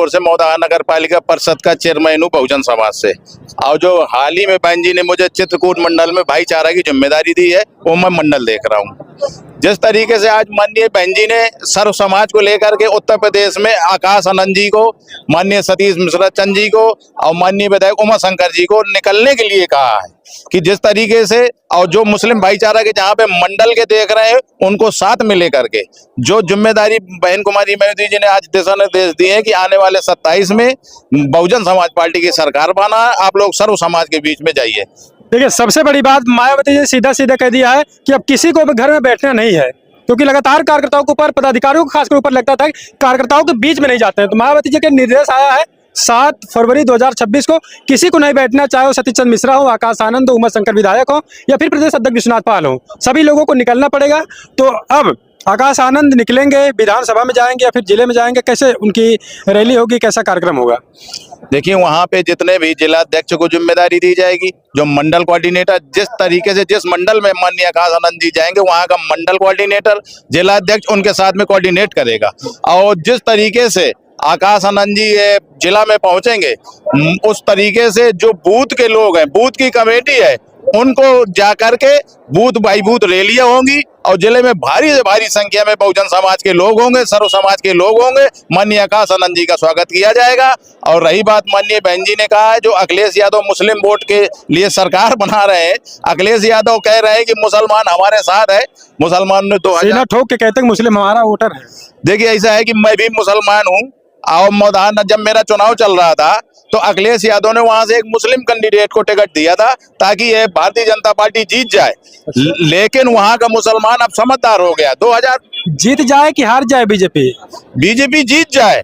इंदौर से मौदा नगर पालिका परिषद का चेयरमैन हूँ बहुजन समाज से। और जो हाल ही में बहन जी ने मुझे चित्रकूट मंडल में भाईचारा की जिम्मेदारी दी है वो मैं मंडल देख रहा हूँ। जिस तरीके से आज माननीय बहन जी ने सर्व समाज को लेकर के उत्तर प्रदेश में आकाश आनंद जी को, माननीय सतीश मिश्रा चंद जी को और माननीय विधायक उमा शंकर जी को निकलने के लिए कहा है कि जिस तरीके से और जो मुस्लिम भाईचारा के जहाँ पे मंडल के देख रहे हैं उनको साथ में लेकर के जो जिम्मेदारी बहन कुमारी मयूरी जी ने आज दिशा निर्देश दिए हैं कि आने वाले 27 में बहुजन समाज पार्टी की सरकार बना, आप लोग सर्व समाज के बीच में जाइए। देखिए, सबसे बड़ी बात मायावती जी सीधा सीधा कह दिया है कि अब किसी को भी घर में बैठना नहीं है, क्योंकि लगातार कार्यकर्ताओं के ऊपर, पदाधिकारियों को खासकर ऊपर लगता था कि कार्यकर्ताओं के बीच में नहीं जाते हैं। तो मायावती जी के निर्देश आया है 7 फरवरी 2026 को किसी को नहीं बैठना, चाहे वो सतीश चंद्र मिश्रा हो, आकाश आनंद हो, उमा शंकर विधायक हो या फिर प्रदेश अध्यक्ष विश्वनाथ पाल हो, सभी लोगों को निकलना पड़ेगा। तो अब आकाश आनंद निकलेंगे, विधानसभा में जाएंगे या फिर जिले में जाएंगे, कैसे उनकी रैली होगी, कैसा कार्यक्रम होगा? देखिए, वहाँ पे जितने भी जिला अध्यक्ष को जिम्मेदारी दी जाएगी, जो मंडल कोऑर्डिनेटर जिस तरीके से जिस मंडल में माननीय आकाश आनंद जी जाएंगे वहाँ का मंडल कोऑर्डिनेटर जिला अध्यक्ष उनके साथ में कोऑर्डिनेट करेगा। और जिस तरीके से आकाश आनंद जी जिला में पहुंचेंगे उस तरीके से जो बूथ के लोग हैं, बूथ की कमेटी है, उनको जाकर के बूथ बाई बूथ रैलियां होंगी और जिले में भारी से भारी संख्या में बहुजन समाज के लोग होंगे, सर्व समाज के लोग होंगे। माननीय आकाश आनंद जी का स्वागत किया जाएगा। और रही बात, माननीय बहन जी ने कहा है जो अखिलेश यादव मुस्लिम वोट के लिए सरकार बना रहे हैं, अखिलेश यादव कह रहे हैं कि मुसलमान हमारे साथ है। मुसलमान ने 2000 ठोक के कहते हैं मुस्लिम हमारा वोटर है। देखिए, ऐसा है कि मैं भी मुसलमान हूँ और मौदान जब मेरा चुनाव चल रहा था तो अखिलेश यादव ने वहां से एक मुस्लिम कैंडिडेट को टिकट दिया था ताकि ये भारतीय जनता पार्टी जीत जाए। लेकिन वहां का मुसलमान अब समझदार हो गया। 2000 जीत जाए कि हार जाए बीजेपी जीत जाए,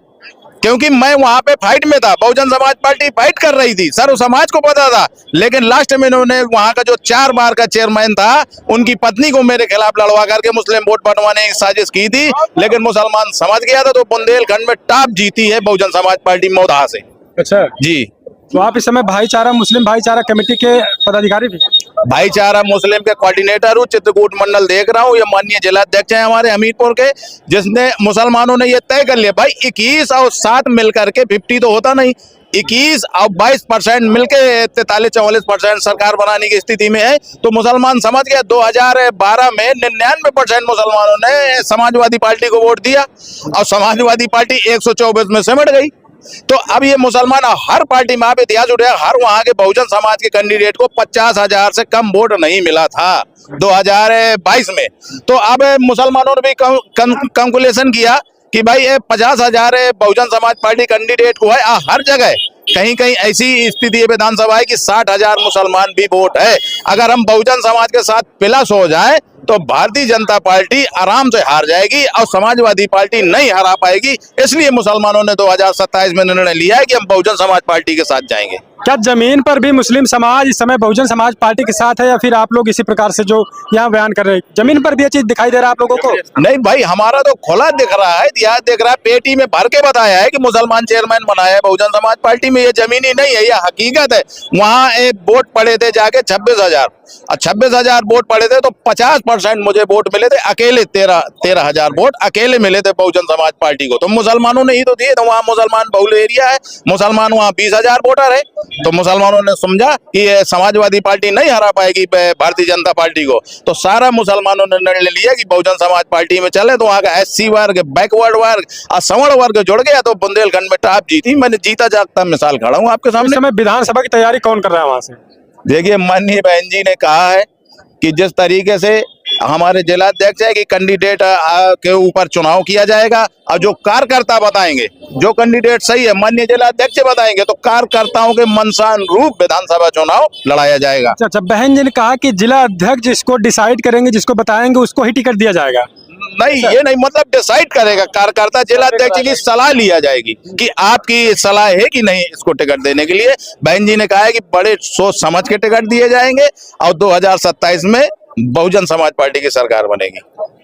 क्योंकि मैं वहां पे फाइट में था। बहुजन समाज पार्टी फाइट कर रही थी, सर्व समाज को पता था, लेकिन लास्ट में इन्होंने वहां का जो 4 बार का चेयरमैन था उनकी पत्नी को मेरे खिलाफ लड़वा करके मुस्लिम वोट बनवाने की साजिश की थी। लेकिन मुसलमान समझ गया था, तो बुंदेलखंड में टॉप जीती है बहुजन समाज पार्टी मौदा से। अच्छा जी। तो आप इस समय भाईचारा मुस्लिम भाईचारा कमेटी के पदाधिकारी भी? भाईचारा मुस्लिम के कोऑर्डिनेटर हूँ, चित्रकूट मंडल देख रहा हूँ। ये माननीय जिला अध्यक्ष हैं हमारे हमीरपुर के, जिसने मुसलमानों ने ये तय कर लिया भाई 21 और 7 मिलकर के 50 तो होता नहीं, 21 और 22% मिलके 43-44% सरकार बनाने की स्थिति में है। तो मुसलमान समझ गया। 2012 में 99% मुसलमानों ने समाजवादी पार्टी को वोट दिया और समाजवादी पार्टी 124 में सिमट गई। तो अब ये मुसलमान हर पार्टी में आप इतिहास उठे, हर वहां के बहुजन समाज के कैंडिडेट को 50,000 से कम वोट नहीं मिला था 2022 में। तो अब मुसलमानों ने भी कैलकुलेशन किया कि भाई 50,000 बहुजन समाज पार्टी कैंडिडेट को है। हर जगह कहीं कहीं ऐसी स्थिति है विधानसभा है कि 60,000 मुसलमान भी वोट है। अगर हम बहुजन समाज के साथ प्लस हो जाए तो भारतीय जनता पार्टी आराम से हार जाएगी और समाजवादी पार्टी नहीं हरा पाएगी। इसलिए मुसलमानों ने 2027 में निर्णय लिया है कि हम बहुजन समाज पार्टी के साथ जाएंगे। क्या जमीन पर भी मुस्लिम समाज इस समय बहुजन समाज पार्टी के साथ है या फिर आप लोग इसी प्रकार से जो यहाँ बयान कर रहे हैं, जमीन पर भी ये चीज दिखाई दे रहा है आप लोगों को? नहीं भाई, हमारा तो खुला दिख रहा है, इतिहास दिख रहा है, पेटी में भर के बताया है कि मुसलमान चेयरमैन बनाया है बहुजन समाज पार्टी में। ये जमीनी नहीं है, ये हकीकत है। वहाँ एक वोट पड़े थे जाके 26,000 और 26,000 वोट पड़े थे तो 50% मुझे वोट मिले थे अकेले। 13,000 वोट अकेले मिले थे बहुजन समाज पार्टी को। तो मुसलमानों ने ही तो दिए। तो वहाँ मुसलमान बहुल एरिया है, मुसलमान वहाँ 20,000 वोटर है। तो मुसलमानों ने समझा कि ये समाजवादी पार्टी नहीं हरा पाएगी भारतीय जनता पार्टी को। तो सारा मुसलमानों ने निर्णय लिया कि बहुजन समाज पार्टी में चले। तो वहाँ का SC वर्ग, बैकवर्ड वर्ग और सवर्ण वर्ग जुड़ गया तो बुंदेलखंड में टॉप जीती। मैंने जीता जागता मिसाल खड़ा हूँ आपके सामने। इस समय विधानसभा की तैयारी कौन कर रहा है वहाँ से? देखिए, माननीय बहन जी ने कहा है कि जिस तरीके से हमारे जिला अध्यक्ष है कि कैंडिडेट के ऊपर चुनाव किया जाएगा और जो कार्यकर्ता बताएंगे, जो कैंडिडेट सही है माननीय जिला अध्यक्ष बताएंगे, तो कार्यकर्ताओं के मनसानुरूप विधानसभा चुनाव लड़ाया जाएगा। अच्छा, बहन जी ने कहा कि जिला अध्यक्ष जिसको डिसाइड करेंगे, जिसको बताएंगे उसको ही टिकट दिया जाएगा। नहीं, ये नहीं, मतलब डिसाइड करेगा कार्यकर्ता। जिला अध्यक्ष की सलाह लिया जाएगी कि आपकी सलाह है कि नहीं इसको टिकट देने के लिए। बहन जी ने कहा है कि बड़े सोच समझ के टिकट दिए जाएंगे और 2027 में बहुजन समाज पार्टी की सरकार बनेगी।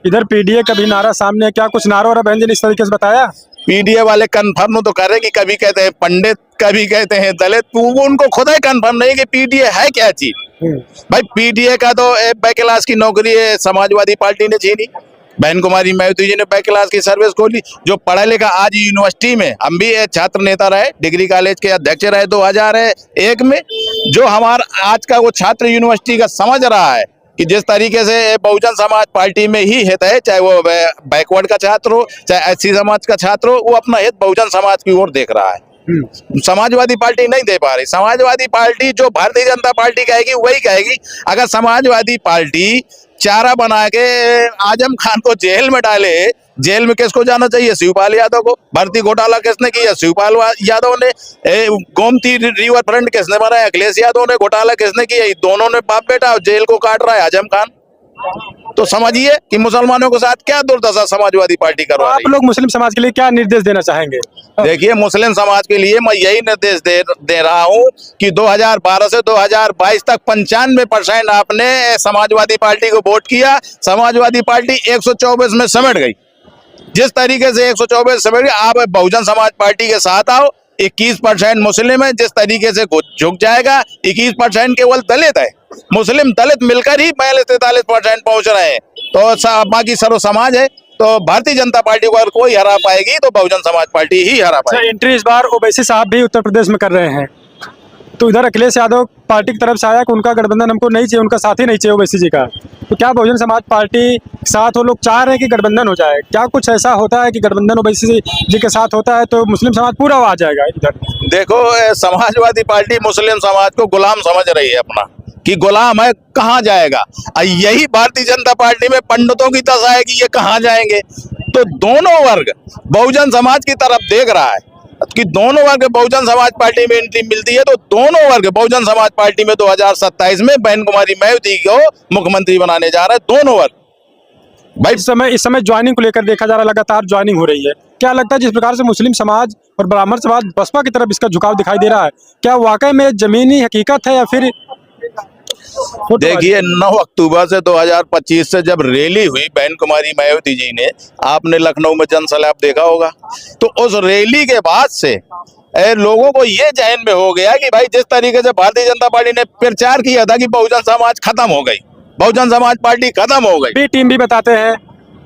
इधर PDA का भी नारा सामने है, क्या कुछ नारा और बहन जी ने इस तरीके से बताया? PDA वाले कंफर्म तो कर रहे कि कभी कहते हैं पंडित, कभी कहते हैं दलित। तो वो उनको खुद ही कंफर्म नहीं कि PDA है क्या चीज। भाई PDA का तो बैक क्लास की नौकरी है समाजवादी पार्टी ने छीनी। बहन कुमारी मायावती जी ने बैक क्लास की सर्विस खोली। जो पढ़ा लिखा आज यूनिवर्सिटी में, हम भी छात्र नेता रहे, डिग्री कॉलेज के अध्यक्ष रहे 2001 में। जो हमारा आज का वो छात्र यूनिवर्सिटी का समझ रहा है कि जिस तरीके से बहुजन समाज पार्टी में ही हित है, चाहे वो बैकवर्ड का छात्र हो, चाहे एससी समाज का छात्र हो, वो अपना हित बहुजन समाज की ओर देख रहा है। समाजवादी पार्टी नहीं दे पा रही। समाजवादी पार्टी जो भारतीय जनता पार्टी कहेगी वही कहेगी। अगर समाजवादी पार्टी चारा बना के आजम खान को जेल में डाले, जेल में किसको जाना चाहिए? शिवपाल यादव को। भर्ती घोटाला किसने किया? शिवपाल यादव ने। गोमती रिवर फ्रंट किसने बनाया? अखिलेश यादव ने। घोटाला किसने किया? दोनों ने बाप बेटा, जेल को काट रहा है आजम खान। तो समझिए कि मुसलमानों के साथ क्या दुर्दशा समाजवादी पार्टी करवा रही है। आप लोग मुस्लिम समाज के लिए क्या निर्देश देना चाहेंगे? देखिए, मुस्लिम समाज के लिए मैं यही निर्देश दे रहा हूं कि 2012 से 2022 तक 95% आपने समाजवादी पार्टी को वोट किया। समाजवादी पार्टी 124 में सिमट गई। जिस तरीके से 124 सिमट गई, आप बहुजन समाज पार्टी के साथ आओ। 21% मुस्लिम है, जिस तरीके से झुक जाएगा। 21% केवल दलित है। मुस्लिम दलित मिलकर ही 42-43% पहुंच रहे हैं। तो बाकी सर्व समाज है। तो भारतीय जनता पार्टी को अगर कोई हरा पाएगी तो बहुजन समाज पार्टी ही हरा पाएगी। एंट्री इस बार ओवैसी साहब भी उत्तर प्रदेश में कर रहे हैं, तो इधर अखिलेश यादव पार्टी की तरफ से आया कि उनका गठबंधन हमको नहीं चाहिए, उनका साथी नहीं चाहिए ओवैसी जी का। तो क्या बहुजन समाज पार्टी के साथ वो लोग चाह रहे हैं कि गठबंधन हो जाए? क्या कुछ ऐसा होता है कि गठबंधन ओवैसी जी के साथ होता है तो मुस्लिम समाज पूरा आ जाएगा इधर? देखो, समाजवादी पार्टी मुस्लिम समाज को गुलाम समझ रही है अपना, कि गुलाम है, कहाँ जाएगा। यही भारतीय जनता पार्टी में पंडितों की दशा है कि ये कहाँ जाएंगे। तो दोनों वर्ग बहुजन समाज की तरफ देख रहा है कि दोनों वर्ग बहुजन समाज पार्टी में एंट्री मिलती है तो दोनों वर्ग बहुजन समाज पार्टी में 2027 में बहन कुमारी मायावती को मुख्यमंत्री बनाने जा रहा है। दोनों वर्ग भाई इस समय ज्वाइनिंग को लेकर देखा जा रहा है, लगातार ज्वाइनिंग हो रही है। क्या लगता है जिस प्रकार से मुस्लिम समाज और ब्राह्मण समाज बसपा की तरफ इसका झुकाव दिखाई दे रहा है, क्या वाकई में जमीनी हकीकत है या फिर? देखिए, 9 अक्टूबर से 2025 से जब रैली हुई बहन कुमारी मायावती जी ने, आपने लखनऊ में जनसैलाब देखा होगा। तो उस रैली के बाद से लोगों को ये जहन में हो गया कि भाई जिस तरीके से भारतीय जनता पार्टी ने प्रचार किया था कि बहुजन समाज खत्म हो गई, बहुजन समाज पार्टी खत्म हो गई। बी टीम भी बताते हैं,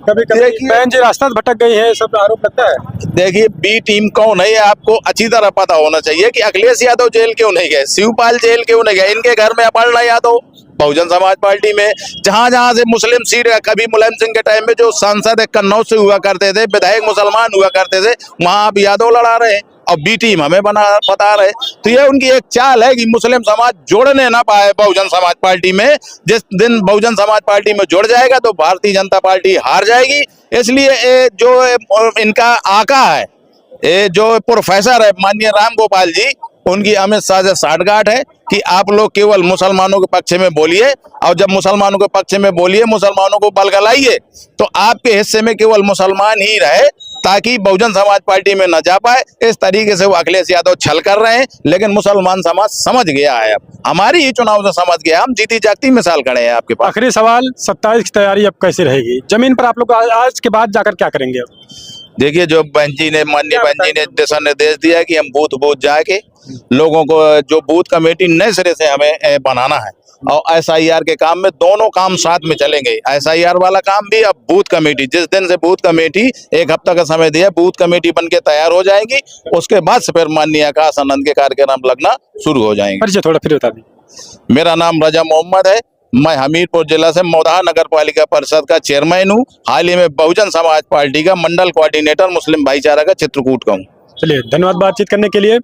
कभी कभी बहन जी रास्ता भटक गई है, सब आरोप लगता है। देखिए, बी टीम कौन है आपको अच्छी तरह पता होना चाहिए कि अखिलेश यादव जेल क्यों नहीं गए, शिवपाल जेल क्यों नहीं गए। इनके घर में अपर्णा यादव बहुजन समाज पार्टी में जहां से मुस्लिम सीट, कभी मुलायम सिंह के टाइम में जो सांसद कन्नौज से हुआ करते थे, विधायक मुसलमान हुआ करते थे, वहां अब यादव लड़ा रहे हैं और बी टीम हमें बता रहे। तो ये उनकी एक चाल है कि मुस्लिम समाज जोड़ने ना पाए बहुजन समाज पार्टी में। जिस दिन बहुजन समाज पार्टी में जुड़ जाएगा तो भारतीय जनता पार्टी हार जाएगी। इसलिए जो इनका आका है, जो प्रोफेसर है माननीय राम गोपाल जी, उनकी अमित शाह से साठगांठ है कि आप लोग केवल मुसलमानों के पक्ष में बोलिए, और जब मुसलमानों के पक्ष में बोलिए, मुसलमानों को बलगलाइए, तो आपके हिस्से में केवल मुसलमान ही रहे, ताकि बहुजन समाज पार्टी में न जा पाए। इस तरीके से वो अखिलेश यादव छल कर रहे हैं, लेकिन मुसलमान समाज समझ गया है। अब हमारी ही चुनाव से समझ गया, हम जीती जागती मिसाल खड़े हैं आपके पास। आखिरी सवाल, 27 की तैयारी अब कैसी रहेगी? जमीन पर आप लोग आज के बाद जाकर क्या करेंगे? अब देखिए, जो माननीय बहन जी ने दिशा निर्देश दिया है कि हम बूथ जाके लोगों को, जो बूथ कमेटी नए सिरे से हमें बनाना है, और SIR के काम में दोनों काम साथ में चलेंगे। SIR वाला काम भी, अब बूथ कमेटी, जिस दिन से बूथ कमेटी 1 हफ्ता का समय दिया, बूथ कमेटी बन के तैयार हो जाएंगी, उसके बाद से फिर माननीय आकाश आनंद के कार्यक्रम लगना शुरू हो जाएंगे। परिचय थोड़ा फिर बता दीजिए। मेरा नाम रजा मोहम्मद है, मैं हमीरपुर जिला से मौदाहा नगर पालिका परिषद का चेयरमैन हूँ। हाल ही में बहुजन समाज पार्टी का मंडल कोऑर्डिनेटर मुस्लिम भाईचारा का चित्रकूट का हूँ। चलिए, धन्यवाद बातचीत करने के लिए।